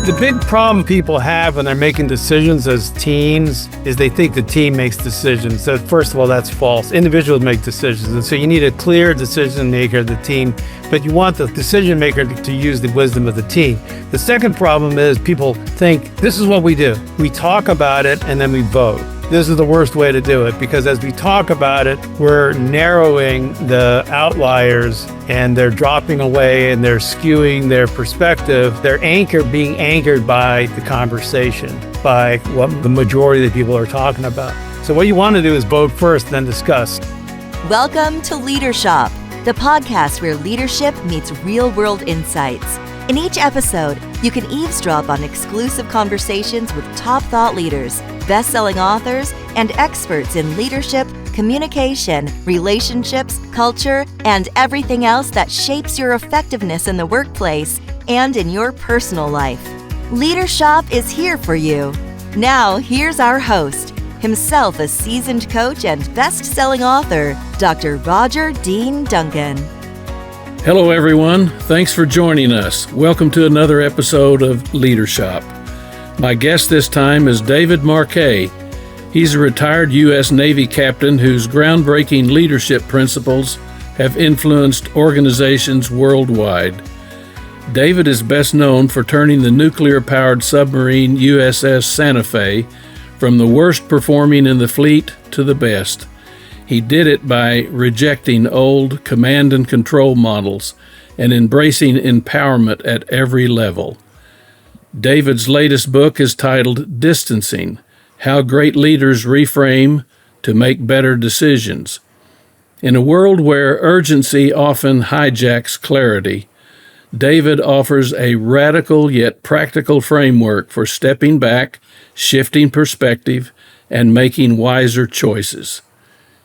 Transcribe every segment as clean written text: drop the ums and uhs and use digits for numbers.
The big problem people have when they're making decisions as teams is they think the team makes decisions. So first of all, that's false. Individuals make decisions. And so you need a clear decision maker of the team, but you want the decision maker to use the wisdom of the team. The second problem is people think this is what we do. We talk about it and then we vote. This is the worst way to do it because as we talk about it, we're narrowing the outliers and they're dropping away and they're skewing their perspective. They're being anchored by the conversation, by what the majority of the people are talking about. So what you want to do is vote first, then discuss. Welcome to Leadership, the podcast where leadership meets real-world insights. In each episode, you can eavesdrop on exclusive conversations with top thought leaders, best-selling authors, and experts in leadership, communication, relationships, culture, and everything else that shapes your effectiveness in the workplace and in your personal life. Leadership is here for you. Now, here's our host, himself a seasoned coach and best-selling author, Dr. Roger Dean Duncan. Hello, everyone. Thanks for joining us. Welcome to another episode of Leadership. My guest this time is David Marquet. He's a retired U.S. Navy captain whose groundbreaking leadership principles have influenced organizations worldwide. David is best known for turning the nuclear-powered submarine USS Santa Fe from the worst performing in the fleet to the best. He did it by rejecting old command and control models and embracing empowerment at every level. David's latest book is titled Distancing: How Great Leaders Reframe to Make Better Decisions. In a world where urgency often hijacks clarity, David offers a radical yet practical framework for stepping back, shifting perspective, and making wiser choices.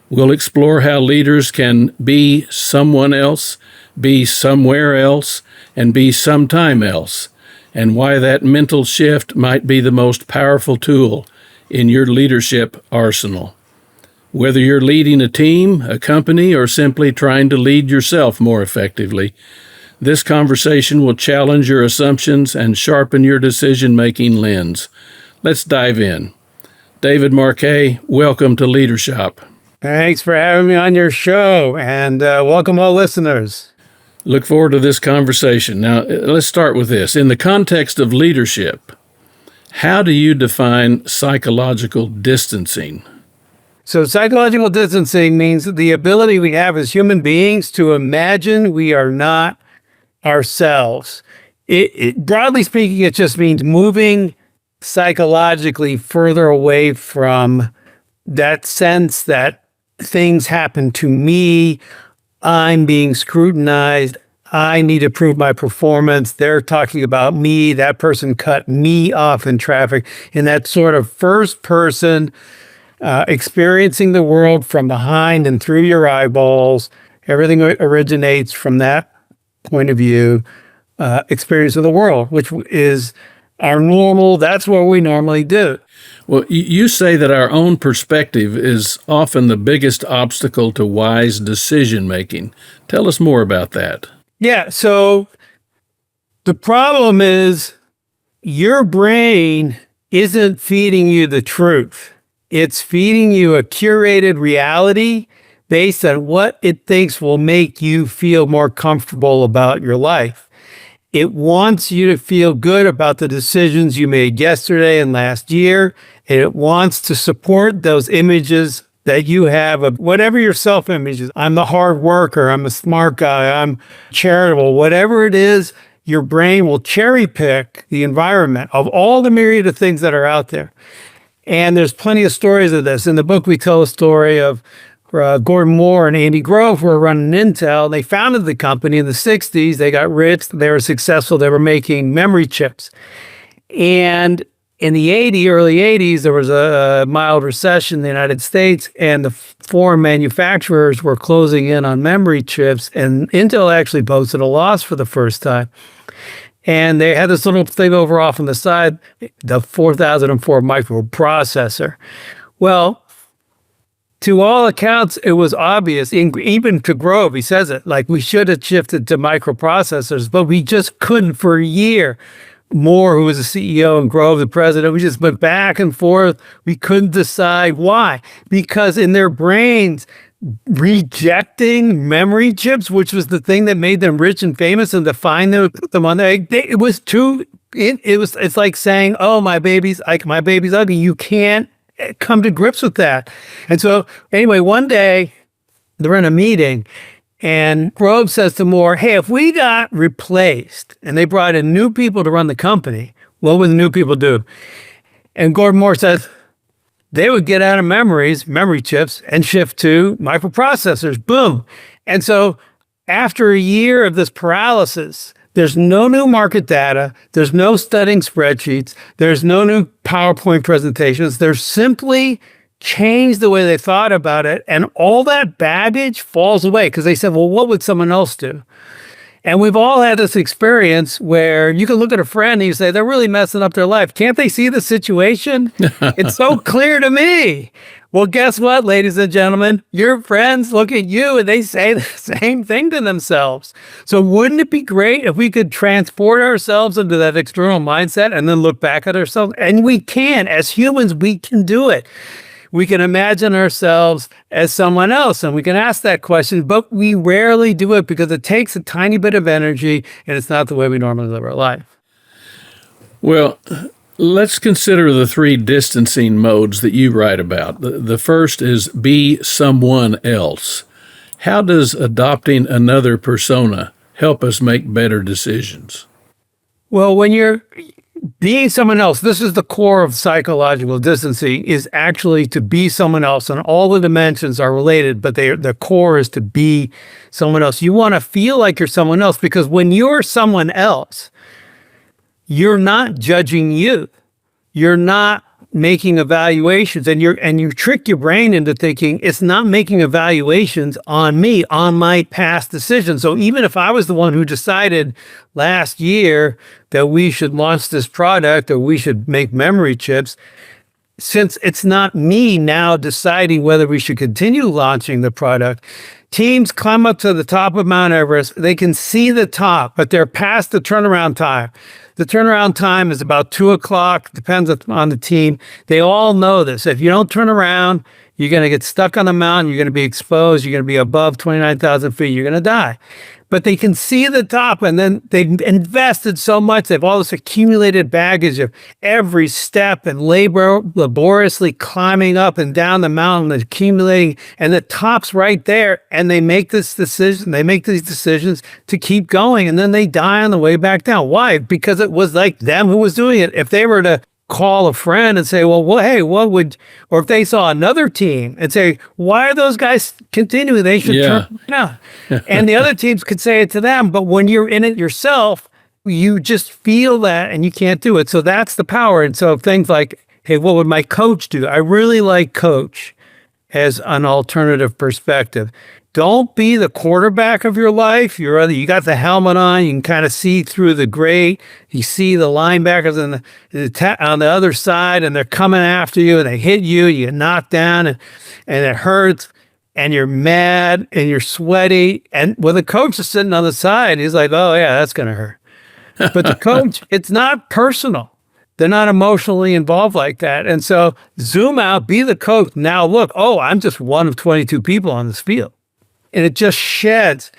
We'll explore how leaders can be someone else, be somewhere else, and be sometime else, and why that mental shift might be the most powerful tool in your leadership arsenal. Whether you're leading a team, a company, or simply trying to lead yourself more effectively, this conversation will challenge your assumptions and sharpen your decision-making lens. Let's dive in. David Marquet, welcome to Leadership. Thanks for having me on your show, and welcome all listeners. Look forward to this conversation. Now, let's start with this. In the context of leadership, how do you define psychological distancing? So psychological distancing means the ability we have as human beings to imagine we are not ourselves. Broadly speaking, it just means moving psychologically further away from that sense that things happen to me, I'm being scrutinized, I need to prove my performance, they're talking about me, that person cut me off in traffic, in that sort of first person, experiencing the world from behind and through your eyeballs. Everything originates from that point of view, experience of the world, which is our normal, that's what we normally do. Well, you say that our own perspective is often the biggest obstacle to wise decision-making. Tell us more about that. Yeah, so the problem is your brain isn't feeding you the truth. It's feeding you a curated reality based on what it thinks will make you feel more comfortable about your life. It wants you to feel good about the decisions you made yesterday and last year. And it wants to support those images that you have of whatever your self-image is. I'm the hard worker. I'm a smart guy. I'm charitable. Whatever it is, your brain will cherry pick the environment of all the myriad of things that are out there. And there's plenty of stories of this. In the book, we tell a story of Gordon Moore and Andy Grove were running Intel. They founded the company in the 60s. They got rich. They were successful. They were making memory chips. And in the early 80s, there was a mild recession in the United States, and the foreign manufacturers were closing in on memory chips, and Intel actually posted a loss for the first time. And they had this little thing over off on the side, the 4004 microprocessor. Well, to all accounts, it was obvious, even to Grove, he says it, like we should have shifted to microprocessors, but we just couldn't for a year. Moore, who was the CEO, and Grove, the president. We just went back and forth. We couldn't decide why. Because in their brains, rejecting memory chips, which was the thing that made them rich and famous and defined them, put them on there, it was too. It's like saying, "Oh, my baby's ugly." You can't come to grips with that. And so, anyway, one day they're in a meeting, and Grove says to Moore, "Hey, if we got replaced and they brought in new people to run the company, what would the new people do?" And Gordon Moore says, "They would get out of memory chips, and shift to microprocessors." Boom. And so after a year of this paralysis, there's no new market data. There's no studying spreadsheets. There's no new PowerPoint presentations. There's simply changed the way they thought about it. And all that baggage falls away because they said, well, what would someone else do? And we've all had this experience where you can look at a friend and you say, they're really messing up their life. Can't they see the situation? It's so clear to me. Well, guess what, ladies and gentlemen? Your friends look at you and they say the same thing to themselves. So wouldn't it be great if we could transport ourselves into that external mindset and then look back at ourselves? And we can. As humans, we can do it. We can imagine ourselves as someone else, and we can ask that question, but we rarely do it because it takes a tiny bit of energy, and it's not the way we normally live our life. Well, let's consider the 3 distancing modes that you write about. The first is be someone else. How does adopting another persona help us make better decisions? Well, when you're being someone else, this is the core of psychological distancing, is actually to be someone else. And all the dimensions are related, but the core is to be someone else. You want to feel like you're someone else because when you're someone else, you're not judging you. You're not making evaluations, and you trick your brain into thinking it's not making evaluations on me, on my past decisions. So even if I was the one who decided last year that we should launch this product or we should make memory chips, since it's not me now deciding whether we should continue launching the product, teams climb up to the top of Mount Everest. They can see the top, but they're past the turnaround time. The turnaround time is about 2:00, depends on the team. They all know this. If you don't turn around, you're going to get stuck on the mountain. You're going to be exposed. You're going to be above 29,000 feet. You're going to die. But they can see the top, and then they've invested so much. They have all this accumulated baggage of every step and laboriously climbing up and down the mountain, accumulating, and the top's right there. And they make this decision. They make these decisions to keep going, and then they die on the way back down. Why? Because it was like them who was doing it. If they were to call a friend and say, well, hey, or if they saw another team and say, why are those guys continuing? They should turn now. And the other teams could say it to them. But when you're in it yourself, you just feel that and you can't do it. So that's the power. And so things like, hey, what would my coach do? I really like coach as an alternative perspective. Don't be the quarterback of your life. You got the helmet on. You can kind of see through the gray. You see the linebackers on the other side, and they're coming after you, and they hit you. You get knocked down, and it hurts, and you're mad, and you're sweaty. And when the coach is sitting on the side, he's like, oh, yeah, that's going to hurt. But the coach, it's not personal. They're not emotionally involved like that. And so zoom out, be the coach. Now look, I'm just one of 22 people on this field. And it just sheds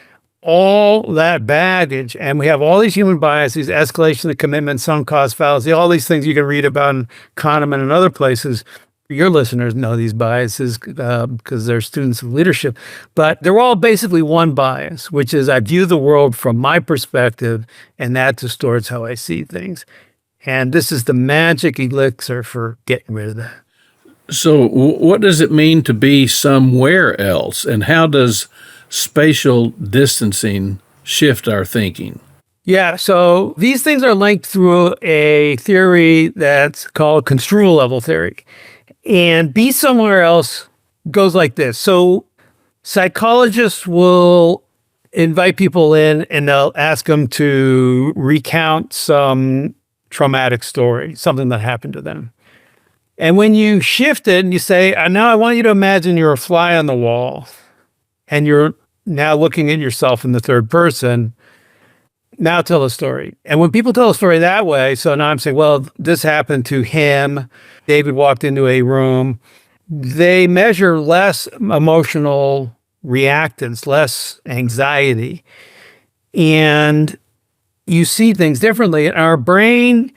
all that baggage. And we have all these human biases, escalation of commitment, sunk cost fallacy, all these things you can read about in Kahneman and other places. Your listeners know these biases because they're students of leadership. But they're all basically one bias, which is I view the world from my perspective, and that distorts how I see things. And this is the magic elixir for getting rid of that. So what does it mean to be somewhere else? And how does spatial distancing shift our thinking? Yeah, so these things are linked through a theory that's called construal level theory. And be somewhere else goes like this. So psychologists will invite people in and they'll ask them to recount some traumatic story, something that happened to them. And when you shift it and you say, now I want you to imagine you're a fly on the wall and you're now looking at yourself in the third person, Now tell a story. And when people tell a story that way, so now I'm saying, well, this happened to him. David walked into a room. They measure less emotional reactance, less anxiety. And you see things differently. Our brain,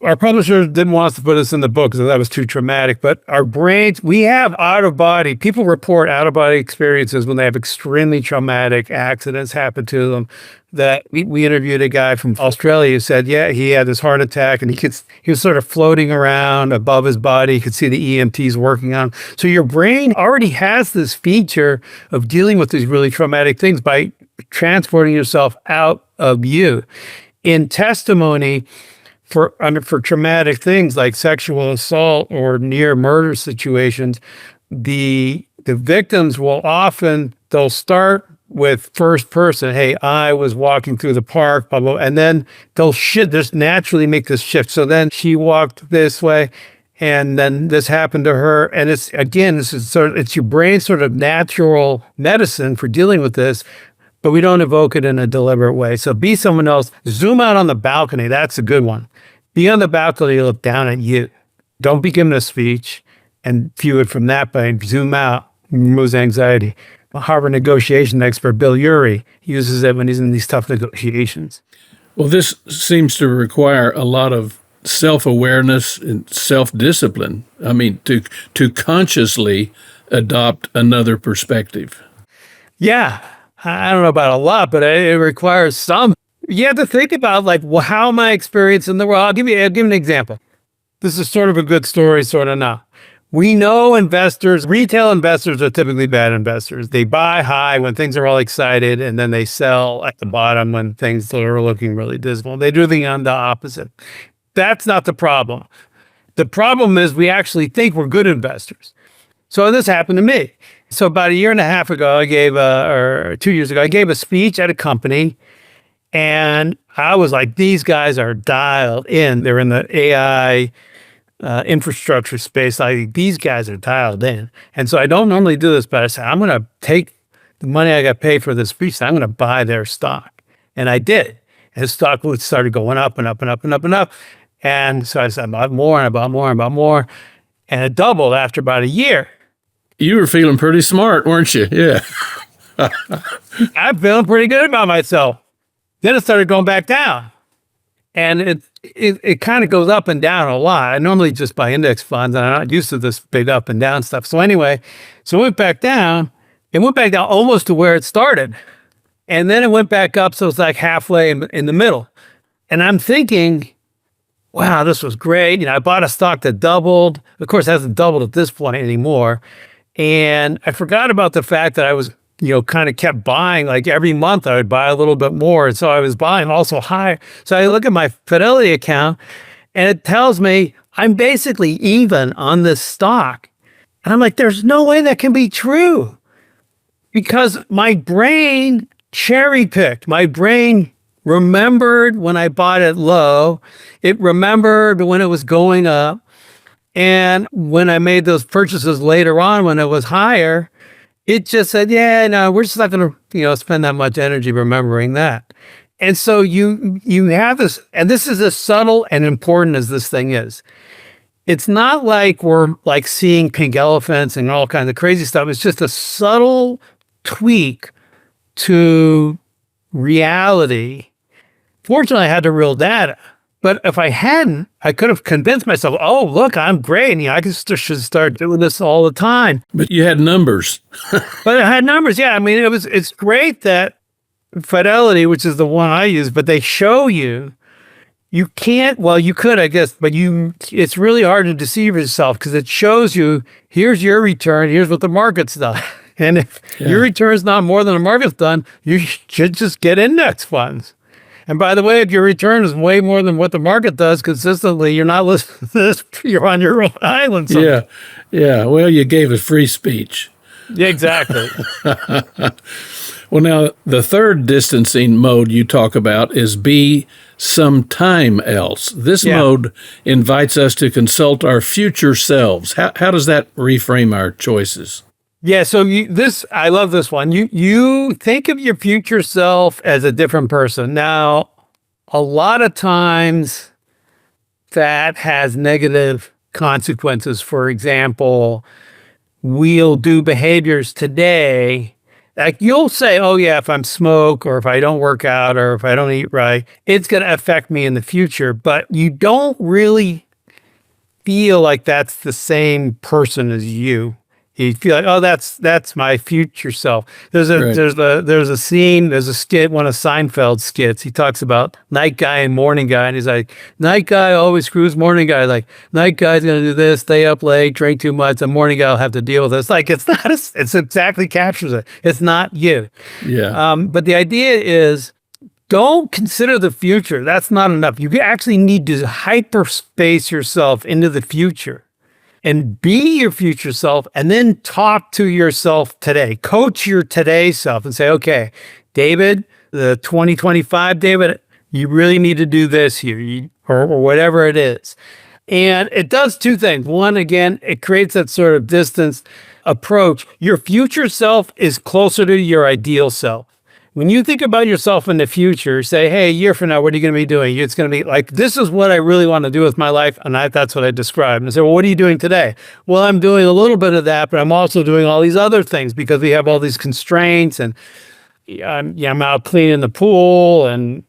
our publisher didn't want us to put this in the book because that was too traumatic, but our brains, we have out-of-body, people report out-of-body experiences when they have extremely traumatic accidents happen to them. That we interviewed a guy from Australia who said, yeah, he had this heart attack and he was sort of floating around above his body. You could see the EMTs working on him. So your brain already has this feature of dealing with these really traumatic things by transporting yourself out of you. In testimony, for traumatic things like sexual assault or near murder situations, the victims will often, they'll start with first person. Hey, I was walking through the park, blah, blah, and then they'll just naturally make this shift. So then she walked this way and then this happened to her. And it's, again, it's your brain's sort of natural medicine for dealing with this, but we don't evoke it in a deliberate way. So be someone else. Zoom out on the balcony. That's a good one. Be on the balcony, look down at you. Don't be giving a speech and view it from that way. Zoom out, removes anxiety. A Harvard negotiation expert, Bill Urey, uses it when he's in these tough negotiations. Well, this seems to require a lot of self-awareness and self-discipline. I mean, to consciously adopt another perspective. Yeah, I don't know about a lot, but it requires some. You have to think about, like, well, how am I experiencing the world? I'll give you an example. This is sort of a good story, sort of not. We know retail investors are typically bad investors. They buy high when things are all excited, and then they sell at the bottom when things are looking really dismal. They do the opposite. That's not the problem. The problem is we actually think we're good investors. So this happened to me. So about a year and a half ago, or 2 years ago, I gave a speech at a company, and I was like, these guys are dialed in. They're in the AI infrastructure space. These guys are dialed in. And so I don't normally do this, but I said, I'm going to take the money I got paid for this speech, I'm going to buy their stock. And I did. And the stock started going up and up and up and up and up. And so I said, I bought more and I bought more and bought more. And it doubled after about a year. You were feeling pretty smart, weren't you? Yeah. I'm feeling pretty good about myself. Then it started going back down. And it kind of goes up and down a lot. I normally just buy index funds, and I'm not used to this big up and down stuff. So anyway, it went back down. It went back down almost to where it started. And then it went back up, so it's like halfway in the middle. And I'm thinking, wow, this was great. I bought a stock that doubled. Of course, it hasn't doubled at this point anymore. And I forgot about the fact that I was kind of kept buying. Like every month I would buy a little bit more. And so I was buying also higher. So I look at my Fidelity account and it tells me I'm basically even on this stock. And I'm like, there's no way that can be true, because my brain cherry picked. My brain remembered when I bought it low. It remembered when it was going up. And when I made those purchases later on, when it was higher, it just said, yeah, no, we're just not going to, spend that much energy remembering that. And so you have this, and this is as subtle and important as this thing is. It's not like we're like seeing pink elephants and all kinds of crazy stuff. It's just a subtle tweak to reality. Fortunately, I had the real data. But if I hadn't, I could have convinced myself, oh, look, I'm great. I should start doing this all the time. But you had numbers. But I had numbers, yeah. I mean, it's great that Fidelity, which is the one I use, but they show you can't, well, you could, I guess, but it's really hard to deceive yourself because it shows you, here's your return, here's what the market's done. And if your return's not more than the market's done, you should just get index funds. And by the way, if your return is way more than what the market does consistently, you're not listening to this. You're on your own island. Yeah. Well, you gave a free speech. Yeah, exactly. Well, now, the third distancing mode you talk about is be sometime else. This mode invites us to consult our future selves. How does that reframe our choices? Yeah, so I love this one. You think of your future self as a different person. Now, a lot of times that has negative consequences. For example, we'll do behaviors today. Like you'll say, oh yeah, if I'm smoke or if I don't work out or if I don't eat right, it's going to affect me in the future. But you don't really feel like that's the same person as you. You feel like, oh, that's my future self. There's a Right. there's a scene, there's a skit, one of Seinfeld's skits. He talks about night guy and morning guy, and he's like, night guy always screws morning guy. Like night guy's gonna do this, stay up late, drink too much, and morning guy will have to deal with this. Like it's not, it's exactly captures it. It's not you. Yeah. But the idea is, don't consider the future. That's not enough. You actually need to hyperspace yourself into the future and be your future self, and then talk to yourself today. Coach your today self and say, okay, David, the 2025 David, you really need to do this here, or whatever it is. And it does two things. One, again, it creates that sort of distance approach. Your future self is closer to your ideal self. When you think about yourself in the future, say, hey, a year from now, what are you going to be doing? It's going to be like, this is what I really want to do with my life. And that's what I described. And I say, well, what are you doing today? Well, I'm doing a little bit of that, but I'm also doing all these other things because we have all these constraints, and I'm out cleaning the pool and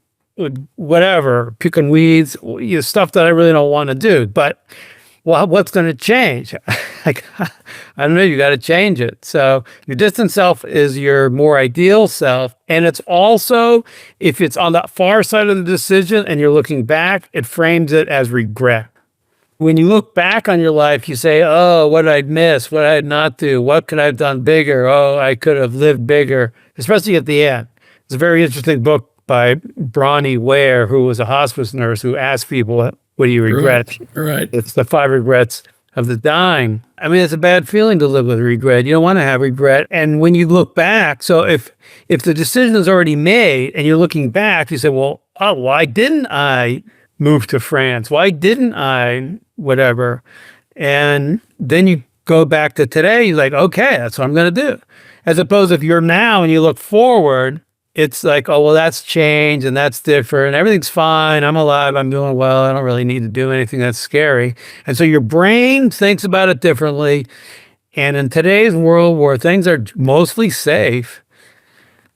whatever, picking weeds, stuff that I really don't want to do. But well, what's going to change? Like, I don't know, you got to change it. So your distant self is your more ideal self. And it's also, if it's on the far side of the decision and you're looking back, it frames it as regret. When you look back on your life, you say, oh, what did I miss? What did I not do? What could I have done bigger? Oh, I could have lived bigger, especially at the end. It's a very interesting book by Bronnie Ware, who was a hospice nurse, who asked people, what do you regret? Right. It's the 5 regrets of the dying. I mean, it's a bad feeling to live with regret. You don't want to have regret. And when you look back, so if the decision is already made and you're looking back, you say, well, oh, why didn't I move to France? Why didn't I whatever? And then you go back to today, you're like, okay, that's what I'm going to do. As opposed if you're now and you look forward, it's like, oh, well, that's changed and that's different. Everything's fine. I'm alive. I'm doing well. I don't really need to do anything that's scary. And so your brain thinks about it differently. And in today's world where things are mostly safe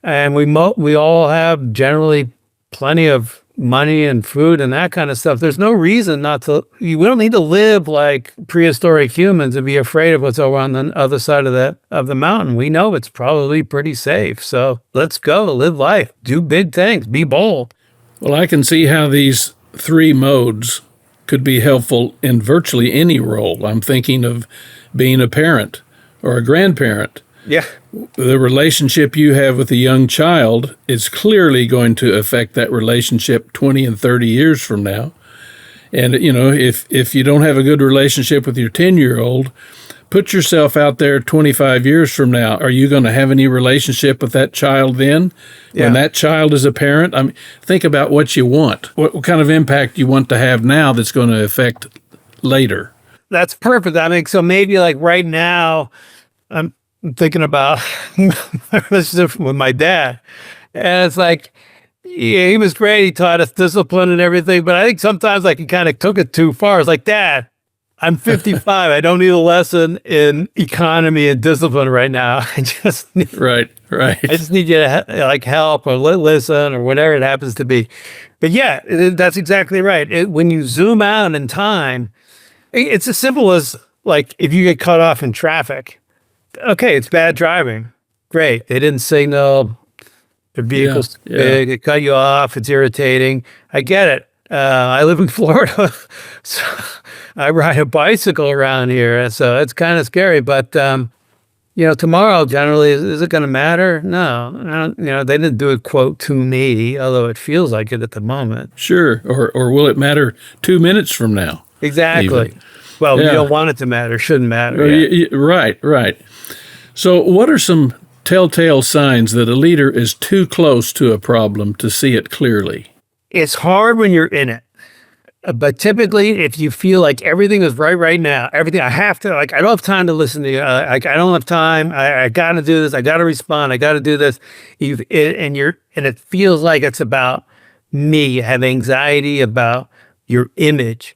and we all have generally plenty of money and food and that kind of stuff, there's no reason not to. We don't need to live like prehistoric humans and be afraid of what's over on the other side of the mountain. We know it's probably pretty safe. So let's go live life, do big things, be bold. Well, I can see how these 3 modes could be helpful in virtually any role. I'm thinking of being a parent or a grandparent. Yeah. The relationship you have with a young child is clearly going to affect that relationship 20 and 30 years from now. And, if you don't have a good relationship with your 10-year-old, put yourself out there 25 years from now. Are you going to have any relationship with that child then? Yeah. When that child is a parent? I mean, think about what you want. What kind of impact you want to have now that's going to affect later. That's perfect. I mean, so maybe like right now, I'm thinking about my relationship with my dad. And it's like, yeah, he was great. He taught us discipline and everything. But I think sometimes like he kind of took it too far. It's like, Dad, I'm 55. I don't need a lesson in economy and discipline right now. I just need, Right. I just need you to like help or listen or whatever it happens to be. But yeah, that's exactly right. When you zoom out in time, it's as simple as like if you get cut off in traffic. Okay, it's bad driving. Great. They didn't signal. The vehicle's big. It cut you off. It's irritating. I get it. I live in Florida, so I ride a bicycle around here. So it's kind of scary. But, tomorrow, generally, is it going to matter? No. They didn't do it, quote, 280, although it feels like it at the moment. Sure. Or will it matter 2 minutes from now? Exactly. Even. Well, you don't want it to matter. Shouldn't matter. Right. So what are some telltale signs that a leader is too close to a problem to see it clearly? It's hard when you're in it. But typically, if you feel like everything is right now, everything I have to, like, I don't have time to listen to you. I don't have time. I got to do this. I got to respond. I got to do this. And it feels like it's about me. You have anxiety about your image.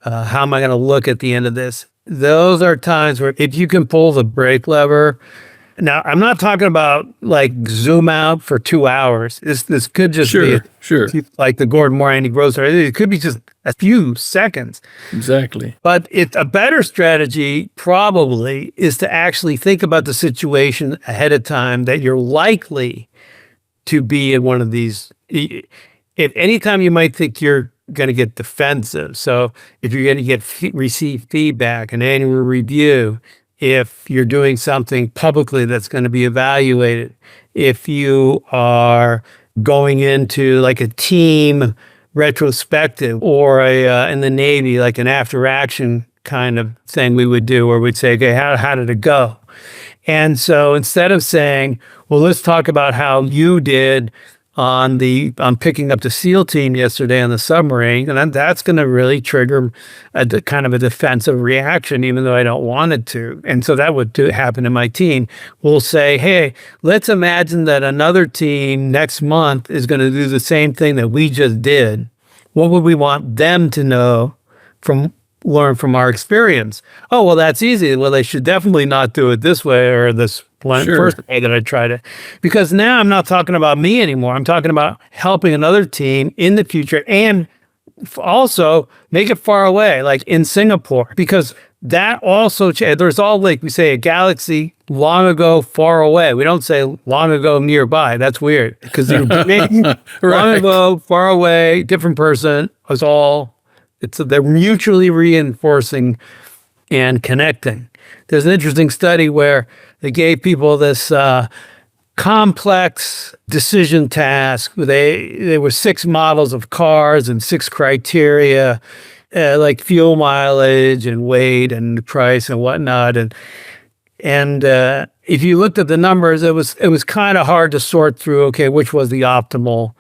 How am I going to look at the end of this? Those are times where if you can pull the brake lever. Now, I'm not talking about like zoom out for 2 hours. This could just be like the Gordon Moore, Andy Gross. It could be just a few seconds. Exactly. But it's a better strategy probably is to actually think about the situation ahead of time that you're likely to be in one of these. If anytime you might think you're going to get defensive. So if you're going to receive feedback, an annual review, if you're doing something publicly that's going to be evaluated, if you are going into like a team retrospective or in the Navy, like an after action kind of thing we would do where we'd say, okay, how did it go? And so instead of saying, well, let's talk about how you did on picking up the SEAL team yesterday on the submarine, and that's going to really trigger a kind of a defensive reaction, even though I don't want it to. And so that would happen in my team. We'll say, hey, let's imagine that another team next month is going to do the same thing that we just did. What would we want them to learn from our experience? Oh, well, that's easy. Well, they should definitely not do it this way or this first way that I tried it. Because now I'm not talking about me anymore. I'm talking about helping another team in the future and also make it far away, like in Singapore. Because that also, there's all like we say a galaxy long ago, far away. We don't say long ago, nearby. That's weird. Because long ago, far away, different person is all, they're mutually reinforcing and connecting. There's an interesting study where they gave people this complex decision task. There were 6 models of cars and 6 criteria, like fuel mileage and weight and price and whatnot. And if you looked at the numbers, it was kind of hard to sort through, okay, which was the optimal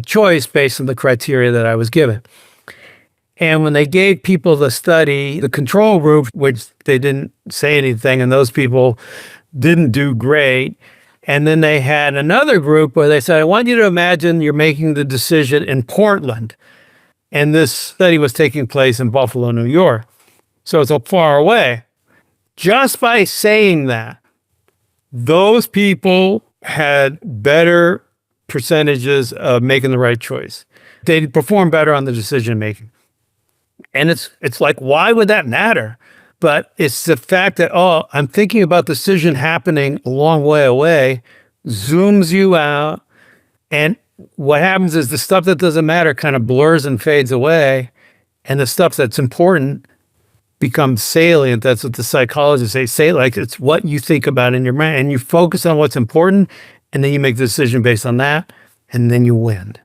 choice based on the criteria that I was given. And when they gave people the study, the control group, which they didn't say anything, and those people didn't do great. And then they had another group where they said, I want you to imagine you're making the decision in Portland. And this study was taking place in Buffalo, New York. So it's far away. Just by saying that, those people had better percentages of making the right choice. They performed better on the decision making. And it's like, why would that matter? But it's the fact that, I'm thinking about the decision happening a long way away, zooms you out. And what happens is the stuff that doesn't matter kind of blurs and fades away. And the stuff that's important becomes salient. That's what the psychologists say, like it's what you think about in your mind. And you focus on what's important, and then you make the decision based on that, and then you win.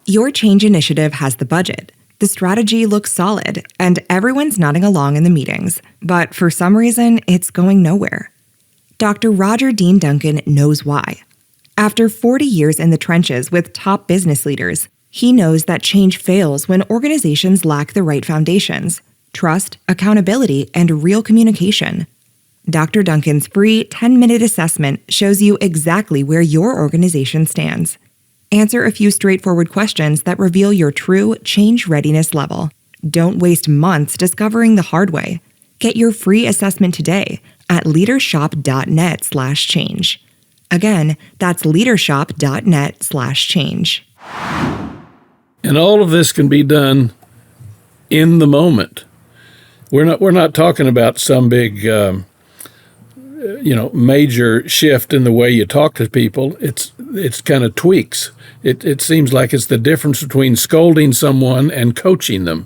Your change initiative has the budget. The strategy looks solid, and everyone's nodding along in the meetings, but for some reason, it's going nowhere. Dr. Roger Dean Duncan knows why. After 40 years in the trenches with top business leaders, he knows that change fails when organizations lack the right foundations: trust, accountability, and real communication. Dr. Duncan's free 10-minute assessment shows you exactly where your organization stands. Answer a few straightforward questions that reveal your true change readiness level. Don't waste months discovering the hard way. Get your free assessment today at leadershop.net/change. Again, that's leadershop.net/change. And all of this can be done in the moment. We're not talking about some big major shift in the way you talk to people. It's kind of tweaks. It seems like it's the difference between scolding someone and coaching them.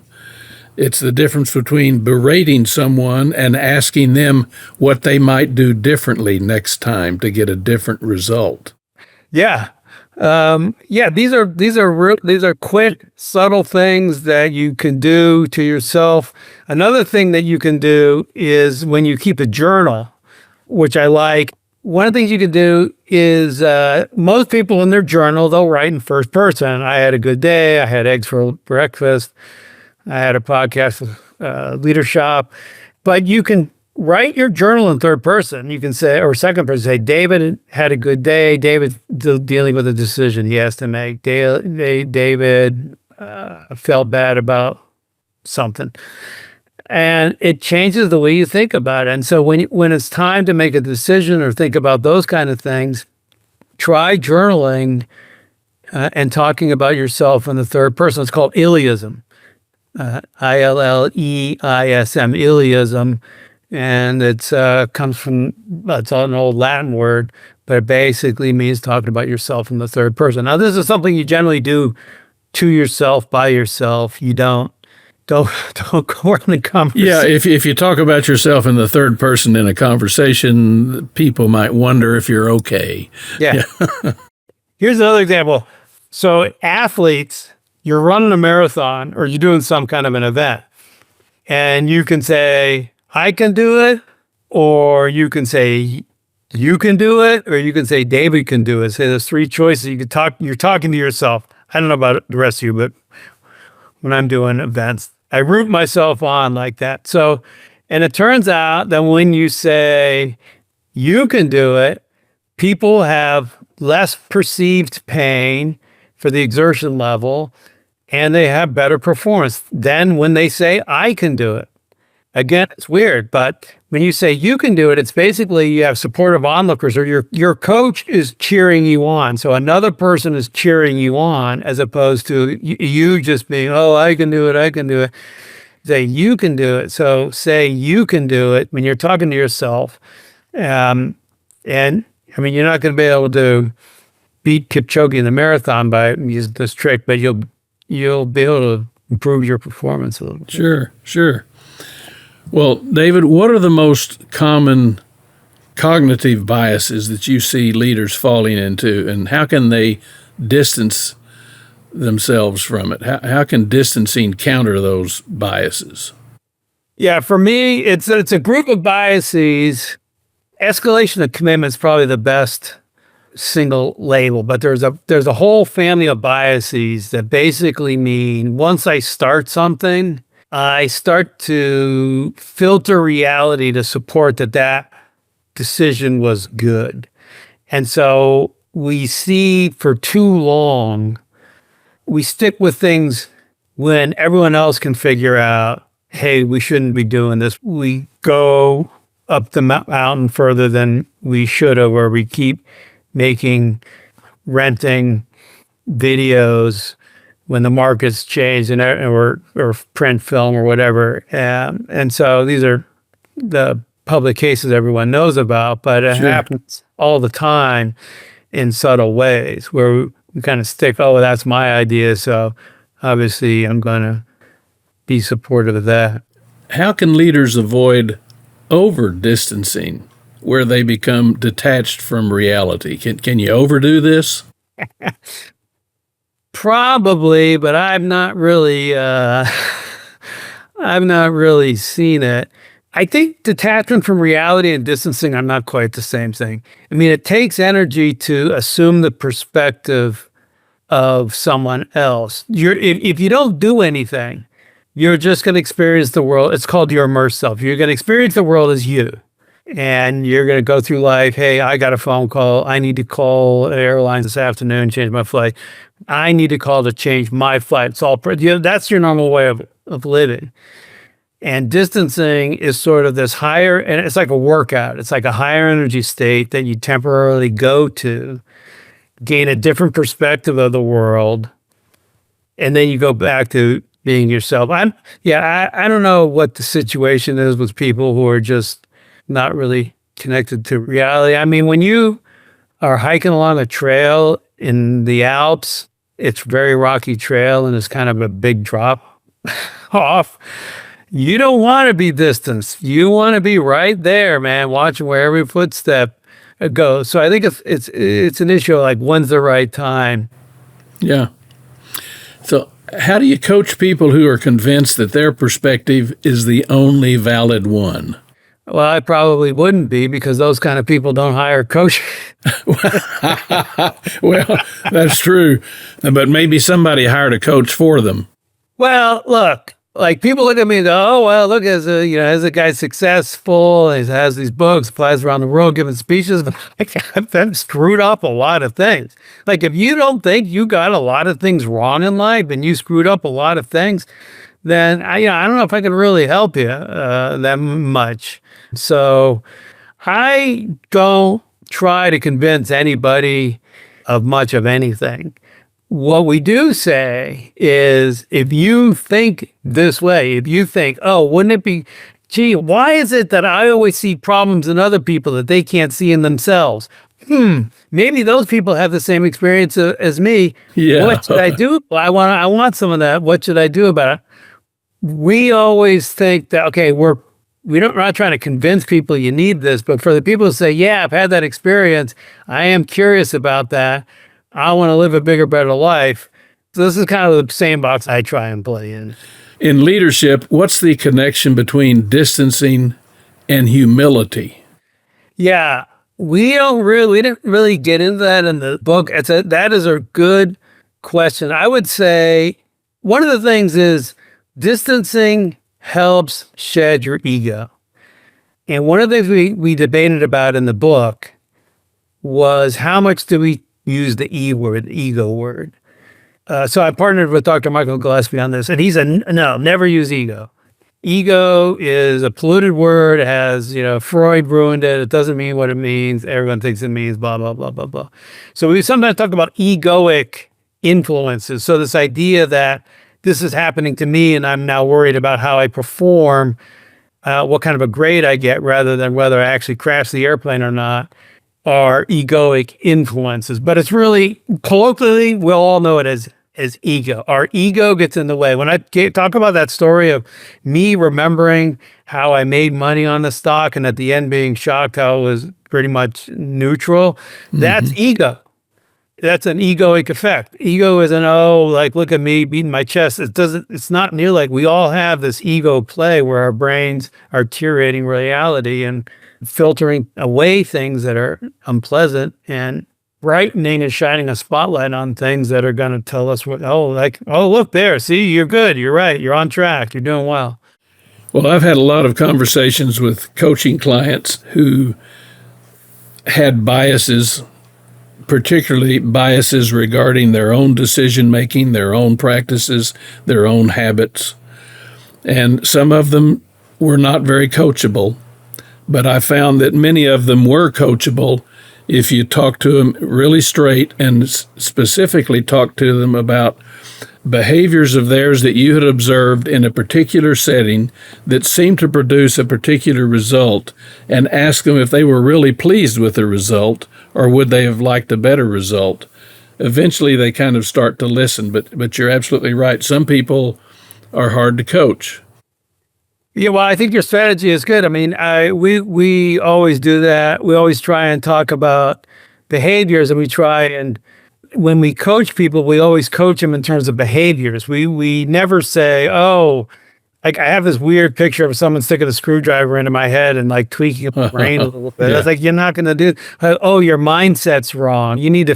It's the difference between berating someone and asking them what they might do differently next time to get a different result. Yeah. These are quick, subtle things that you can do to yourself. Another thing that you can do is when you keep a journal, which I like, one of the things you can do is most people in their journal, they'll write in first person. I had a good day. I had eggs for breakfast. I had a podcast with Leader Shop. But you can write your journal in third person. You can say, or second person, say, David had a good day. David dealing with a decision he has to make. David felt bad about something. And it changes the way you think about it. And so when it's time to make a decision or think about those kind of things, try journaling and talking about yourself in the third person. It's called Illeism, Illeism, Illeism. And it's comes from, it's an old Latin word, but it basically means talking about yourself in the third person. Now, this is something you generally do to yourself, by yourself. You don't go around in conversation. Yeah, if you talk about yourself in the third person in a conversation, people might wonder if you're okay. Yeah. Here's another example. So athletes, you're running a marathon or you're doing some kind of an event, and you can say, I can do it, or you can say, you can do it, or you can say, David can do it. Say there's three choices. You're talking to yourself. I don't know about the rest of you, but when I'm doing events, I root myself on like that. So, and it turns out that when you say you can do it, people have less perceived pain for the exertion level, and they have better performance than when they say I can do it. Again, it's weird, but when you say you can do it, it's basically you have supportive onlookers, or your coach is cheering you on. So another person is cheering you on, as opposed to you just being, oh, I can do it, I can do it. Say you can do it. So say you can do it when you're talking to yourself. And I mean, you're not going to be able to beat Kipchoge in the marathon by using this trick, but you'll be able to improve your performance a little bit. Sure. Well, David, what are the most common cognitive biases that you see leaders falling into, and how can they distance themselves from it? How can distancing counter those biases? Yeah, for me, it's a group of biases. Escalation of commitment is probably the best single label, but there's a whole family of biases that basically mean once I start something, I start to filter reality to support that decision was good. And so we see for too long, we stick with things when everyone else can figure out, hey, we shouldn't be doing this. We go up the mountain further than we should have, or we keep renting videos when the market's changed or print film or whatever. And so these are the public cases everyone knows about, but it happens all the time in subtle ways where we kind of stick, oh, that's my idea, so obviously I'm going to be supportive of that. How can leaders avoid over-distancing where they become detached from reality? Can you overdo this? Probably, but I've not really seen it. I think detachment from reality and distancing are not quite the same thing. I mean, it takes energy to assume the perspective of someone else. If you don't do anything, you're just going to experience the world. It's called your immersed self. You're going to experience the world as you. And you're going to go through life, hey, I got a phone call. I need to call airlines this afternoon, change my flight. I need to call to change my flight. It's all, that's your normal way of living. And distancing is sort of this higher, and it's like a workout. It's like a higher energy state that you temporarily go to, gain a different perspective of the world, and then you go back to being yourself. I don't know what the situation is with people who are just not really connected to reality. I mean, when you are hiking along a trail in the Alps, it's a very rocky trail and it's kind of a big drop off. You don't want to be distanced. You want to be right there, man, watching where every footstep goes. So I think it's an issue of like, when's the right time? Yeah. So how do you coach people who are convinced that their perspective is the only valid one? Well, I probably wouldn't be because those kind of people don't hire coaches. Well, that's true. But maybe somebody hired a coach for them. Well, look, like people look at me and go, oh, well, look, as a guy successful, he has these books, flies around the world giving speeches. I've screwed up a lot of things. Like if you don't think you got a lot of things wrong in life and you screwed up a lot of things, then I don't know if I can really help you that much. So I don't try to convince anybody of much of anything. What we do say is if you think this way, if you think, oh, wouldn't it be, gee, why is it that I always see problems in other people that they can't see in themselves? Maybe those people have the same experience as me. Yeah. What should I do? Well, I want some of that. What should I do about it? We always think that, okay, we're not trying to convince people you need this, but for the people who say, yeah, I've had that experience, I am curious about that, I want to live a bigger, better life. So this is kind of the same box I try and play in. In leadership, what's the connection between distancing and humility? Yeah, we didn't really get into that in the book. That is a good question. I would say one of the things is distancing helps shed your ego. And one of the things we debated about in the book was how much do we use the ego word. So I partnered with Dr. Michael Gillespie on this, and he said, no, never use ego. Ego is a polluted word. It has, Freud ruined it. It doesn't mean what it means. Everyone thinks it means blah, blah, blah, blah, blah. So we sometimes talk about egoic influences. So this idea that this is happening to me and I'm now worried about how I perform, what kind of a grade I get rather than whether I actually crash the airplane or not, are egoic influences. But it's really, colloquially, we'll all know it as ego. Our ego gets in the way. When I talk about that story of me remembering how I made money on the stock and at the end being shocked how it was pretty much neutral, that's ego. That's an egoic effect. Ego isn't, look at me beating my chest. It's not near like we all have this ego play where our brains are curating reality and filtering away things that are unpleasant and brightening and shining a spotlight on things that are going to tell us look there, see, you're good, you're right, you're on track, you're doing well. Well, I've had a lot of conversations with coaching clients who had biases, particularly biases regarding their own decision-making, their own practices, their own habits. And some of them were not very coachable, but I found that many of them were coachable if you talk to them really straight and specifically talk to them about behaviors of theirs that you had observed in a particular setting that seemed to produce a particular result, and ask them if they were really pleased with the result or would they have liked a better result. Eventually they kind of start to listen, but you're absolutely right. Some people are hard to coach. Yeah, well, I think your strategy is good. I mean, we always do that. We always try and talk about behaviors, and we try and when we coach people, we always coach them in terms of behaviors. We never say, like I have this weird picture of someone sticking a screwdriver into my head and like tweaking my brain a little bit. Yeah. It's like, you're not going to do, your mindset's wrong. You need to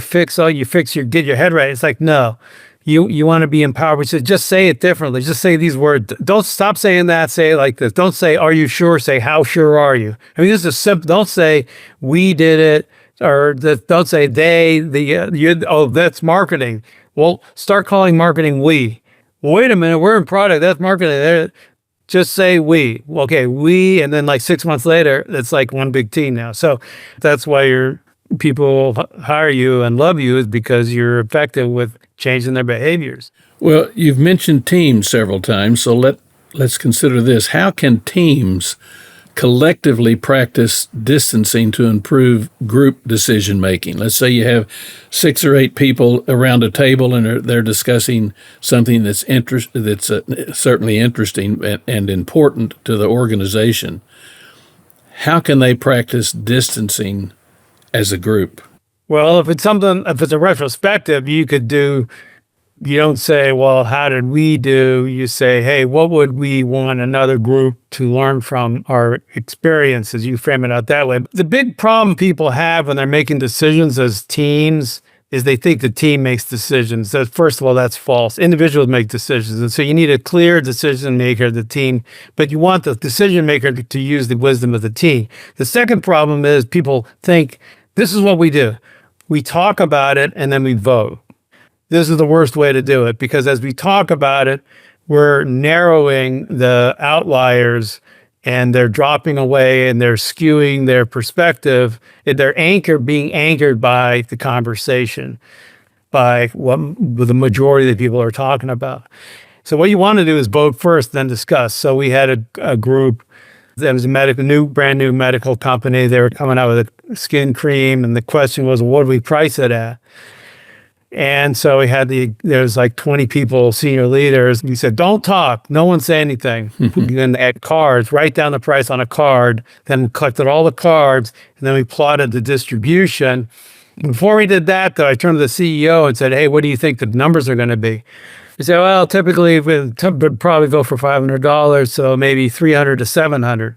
get your head right. It's like, no. You want to be empowered. We said, just say it differently. Just say these words. Don't stop saying that. Say it like this. Don't say, are you sure? Say, how sure are you? I mean, this is simple. Don't say, we did it. Or don't say that's marketing. Well, start calling marketing we. Well, wait a minute. We're in product. That's marketing. Just say we. Okay, we. And then like 6 months later, it's like one big team now. So that's why people hire you and love you, is because you're effective with changing their behaviors. Well, you've mentioned teams several times, so let's consider this. How can teams collectively practice distancing to improve group decision making? Let's say you have 6 or 8 people around a table and they're discussing something that's certainly interesting and important to the organization. How can they practice distancing as a group? Well, if it's a retrospective, you could do You don't say, well, how did we do? You say, hey, what would we want another group to learn from our experiences? You frame it out that way. The big problem people have when they're making decisions as teams is they think the team makes decisions. So first of all, that's false. Individuals make decisions. And so you need a clear decision maker of the team, but you want the decision maker to use the wisdom of the team. The second problem is people think this is what we do. We talk about it and then we vote. This is the worst way to do it, because as we talk about it, we're narrowing the outliers and they're dropping away and they're skewing their perspective. They're being anchored by the conversation, by what the majority of the people are talking about. So what you want to do is vote first, then discuss. So we had a group that was a brand new medical company. They were coming out with a skin cream, and the question was, what do we price it at? And so there's like 20 people, senior leaders. We said, don't talk. No one say anything. Then they had cards, write down the price on a card, then collected all the cards, and then we plotted the distribution. Before we did that, though, I turned to the CEO and said, hey, what do you think the numbers are going to be? He said, well, typically we'd probably go for $500, so maybe $300 to $700.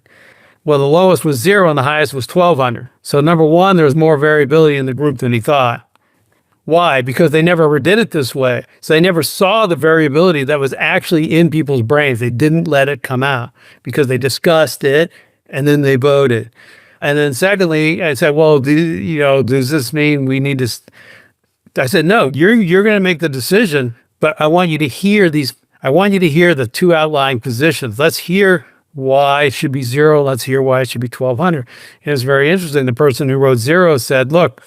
Well, the lowest was $0 and the highest was $1,200. So number one, there was more variability in the group than he thought. Why? Because they never ever did it this way. So they never saw the variability that was actually in people's brains. They didn't let it come out because they discussed it and then they voted. And then secondly, I said, well, does this mean we need to? I said, no, you're going to make the decision, but I want you to hear the two outlying positions. Let's hear why it should be $0. Let's hear why it should be $1,200. And it's very interesting. The person who wrote $0 said, look,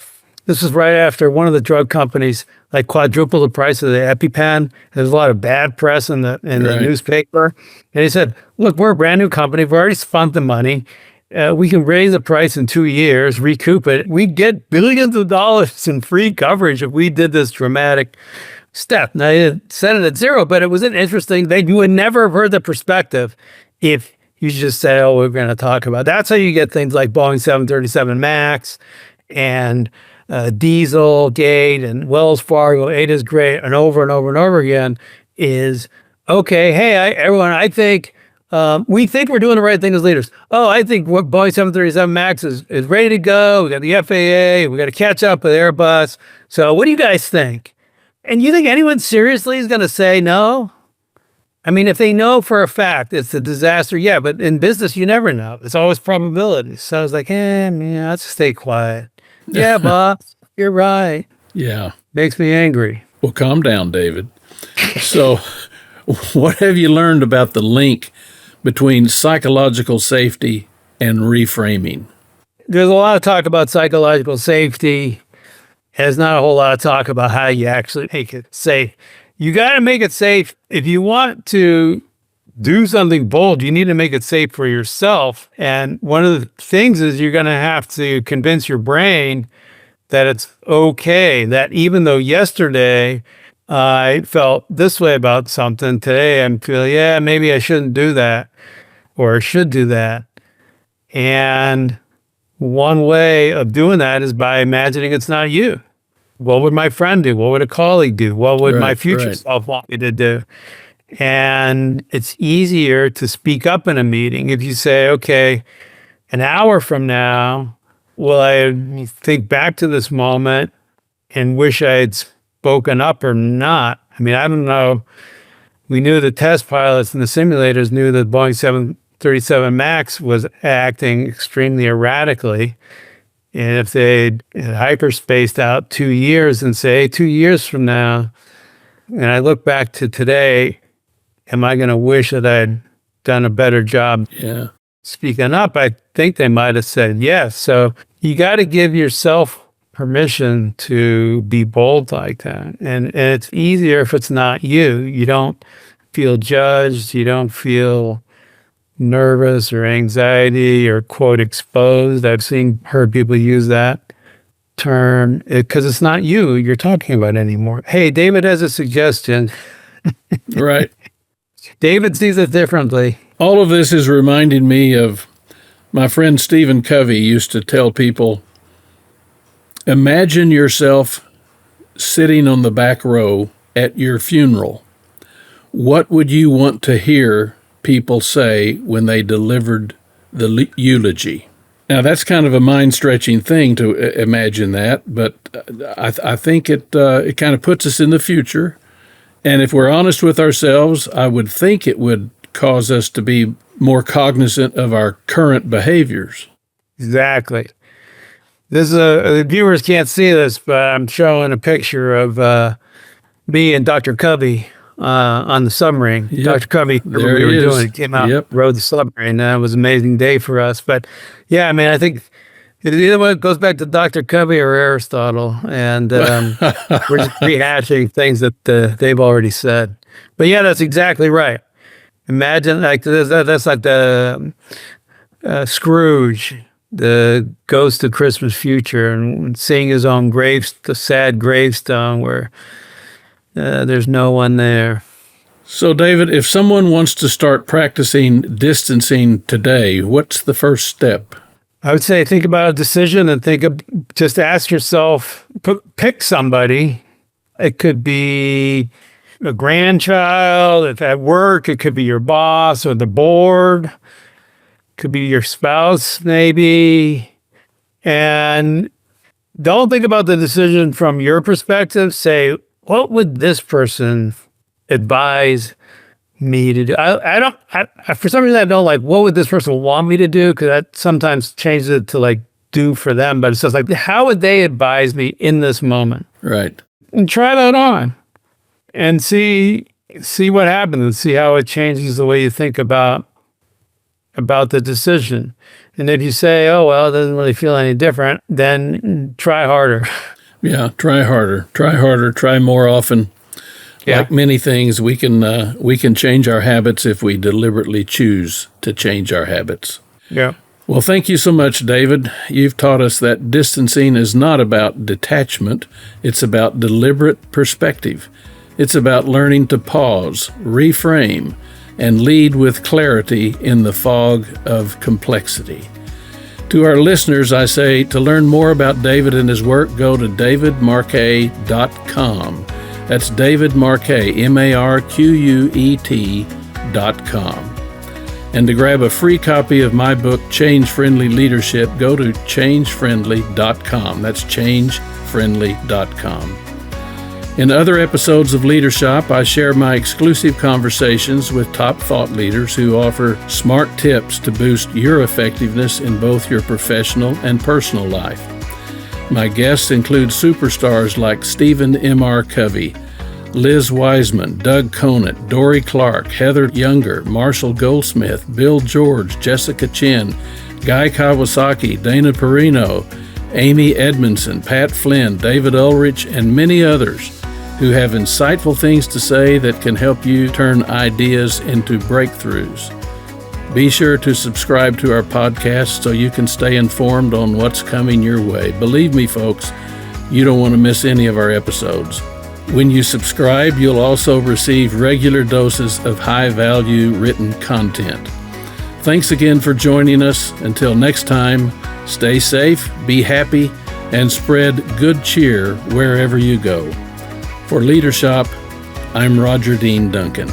this was right after one of the drug companies like quadrupled the price of the EpiPen. There's a lot of bad press in the newspaper. And he said, look, we're a brand new company. We've already spent the money. We can raise the price in 2 years, recoup it. We'd get billions of dollars in free coverage if we did this dramatic step. Now, he said it at $0, but it was an interesting thing. You would never have heard the perspective if you just say, oh, we're going to talk about. That's how you get things like Boeing 737 MAX and Dieselgate and Wells Fargo, it is great, and over and over and over again is, okay, hey, everyone, I think, we think we're doing the right thing as leaders. Oh, I think what Boeing 737 MAX is ready to go. We got the FAA, we got to catch up with Airbus. So what do you guys think? And you think anyone seriously is going to say no? I mean, if they know for a fact it's a disaster, yeah, but in business, you never know. It's always probability. So I was like, let's stay quiet. Yeah, boss, you're right. Yeah. Makes me angry. Well, calm down, David. So what have you learned about the link between psychological safety and reframing? There's a lot of talk about psychological safety. There's not a whole lot of talk about how you actually make it safe. You got to make it safe. If you want to do something bold, you need to make it safe for yourself. And one of the things is you're going to have to convince your brain that it's okay, that even though yesterday I felt this way about something, today I'm feeling, yeah, maybe I shouldn't do that or I should do that. And one way of doing that is by imagining it's not you. What would my friend do? What would a colleague do? What would my future self want me to do? And it's easier to speak up in a meeting if you say, okay, an hour from now, will I think back to this moment and wish I had spoken up or not? I mean, I don't know. We knew the test pilots and the simulators knew that Boeing 737 MAX was acting extremely erratically. And if they had hyperspaced out 2 years and say, 2 years from now, and I look back to today, am I going to wish that I'd done a better job speaking up? I think they might have said yes. So you got to give yourself permission to be bold like that. And it's easier if it's not you. You don't feel judged. You don't feel nervous or anxiety or, quote, exposed. I've heard people use that term because it's not you're talking about anymore. Hey, David has a suggestion. Right. David sees it differently. All of this is reminding me of my friend Stephen Covey used to tell people, imagine yourself sitting on the back row at your funeral, what would you want to hear people say when they delivered the eulogy? Now, that's kind of a mind-stretching thing to imagine that, but I think it kind of puts us in the future. And if we're honest with ourselves, I would think it would cause us to be more cognizant of our current behaviors. Exactly. This the viewers can't see this, but I'm showing a picture of me and Dr. Covey on the submarine. Yep. Dr. Covey, There we were he is. doing, came out, Yep. rode the submarine. It was an amazing day for us. But yeah, I mean, I think it either goes back to Dr. Covey or Aristotle, and we're just rehashing things that they've already said. But yeah, that's exactly right. Imagine that's like the Scrooge, the ghost of Christmas future, and seeing his own the sad gravestone where there's no one there. So, David, if someone wants to start practicing distancing today, what's the first step? I would say think about a decision and just ask yourself, pick somebody. It could be a grandchild. If at work, it could be your boss or the board. It could be your spouse, maybe. And don't think about the decision from your perspective. Say, what would this person advise me to do? I for some reason, I don't like, what would this person want me to do? Because that sometimes changes it to like do for them. But it's just like, how would they advise me in this moment? Right. And try that on and see what happens and see how it changes the way you think about the decision. And if you say, oh, well, it doesn't really feel any different, then try harder. Yeah, try harder, try more often. Yeah. Like many things, we can change our habits if we deliberately choose to change our habits. Yeah. Well, thank you so much, David. You've taught us that distancing is not about detachment. It's about deliberate perspective. It's about learning to pause, reframe, and lead with clarity in the fog of complexity. To our listeners, I say to learn more about David and his work, go to davidmarquet.com. That's David Marquet, MARQUET.com. And to grab a free copy of my book, Change Friendly Leadership, go to changefriendly.com. That's changefriendly.com. In other episodes of Leadership, I share my exclusive conversations with top thought leaders who offer smart tips to boost your effectiveness in both your professional and personal life. My guests include superstars like Stephen M.R. Covey, Liz Wiseman, Doug Conant, Dory Clark, Heather Younger, Marshall Goldsmith, Bill George, Jessica Chin, Guy Kawasaki, Dana Perino, Amy Edmondson, Pat Flynn, David Ulrich, and many others who have insightful things to say that can help you turn ideas into breakthroughs. Be sure to subscribe to our podcast so you can stay informed on what's coming your way. Believe me, folks, you don't want to miss any of our episodes. When you subscribe, you'll also receive regular doses of high-value written content. Thanks again for joining us. Until next time, stay safe, be happy, and spread good cheer wherever you go. For Leadership, I'm Roger Dean Duncan.